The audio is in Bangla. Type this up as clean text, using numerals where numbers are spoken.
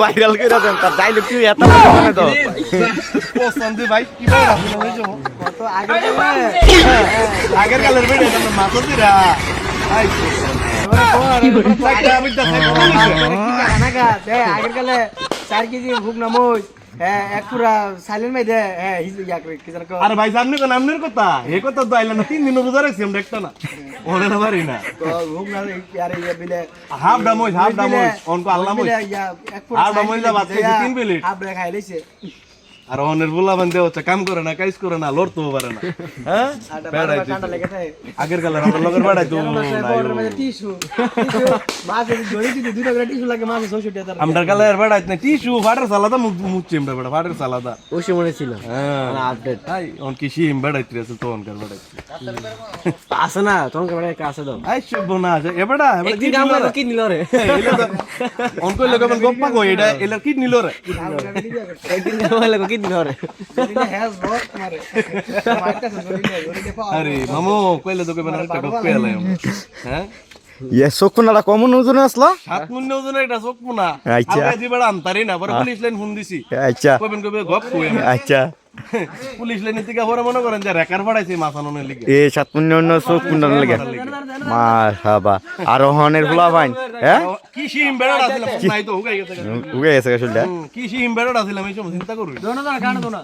ভাইরাল করে দেন তার ডাইলগ কি এত মানে তো পছন্দ ভাই কি ভাই রাখুন হইছো কত আগের আগের কালের ভিডিও তো মাছ দিরা আই আগের কালে 4 কেজি ভুক নামই হ্যাঁ এক পুরা সাইলেন্ট মাই দে হ্যাঁ ইয়া করে কি জানো আরে ভাই জাননি কোন আমনের কথা এই কথা তো আইলা না 3 দিন রোজা রাখছি আমরা একটা না ওরে না পারি না ভুক না আরে ইয়া বিলে হাফ ডামই অনকো আল্লাহ মই ইয়া এক পুরা হাফ ডামই যা বাদ থেকে 3 প্লেট হাফ রে খাই লইছে আর অনের বলা বান্দে হচ্ছে কাম করে না কাজ করে না লড়তে পারে না হ্যাঁ বেড়াই ঠান্ডা লেগে থাকে আগের কালে আমরা লগের বাড়াই তো বর্ডার মধ্যে টিস্যু মাছ জড়ি দিতে দুটো করে টিস্যু লাগে মাছ 600 টাকা আমরা কালে আর বাড়াই না টিস্যু ফাটার সালাদা মুচ্ছি আমরা বেড়া ফাটার সালাদা ওই সময় মনে ছিল হ্যাঁ আপডেট আই অন কি সিম বাড়াইতে আছে তো অনকার বাড়াইতে আছে না তখন কেমন একটা আছে তো আই শুভ না আছে এবড়া একদিন কাম করে কি নিল রে অনকো লোক মানে গপ্পা কই এটা এলা কি নিল রে একদিন কাম লাগে কি নিল রে হ্যাজ রক মারে মারটা জড়ি পাওয়া আরে মামু কইলে তো কইবেন একটা গপ্পা এলাম হ্যাঁ ইয়ে চক্ষুনাটা কমন ওজনে আসলো 7 মন ওজনের এটা চোখ না আচ্ছা। আগে দিবাড়া আনতারি না পরে পুলিশ লাইন ফোন দিছি আচ্ছা কইবেন কইবে গপ কই আমি আচ্ছা পুলিশ লাইন থেকে পরে মনে করেন যে রেকার বাড়াইছে মাছ আননের লিগে এ 7 চক্ষুনার লাগে মাশাআল্লাহ আর রহনের ফুলা ভাই হ্যাঁ কি সিম বেড়া আছিল নাই তো উগাই গেছে উগে গেছে আসলে কি সিম বেড়া আছিল আমি চিন্তা করি দোনো না গান দোনা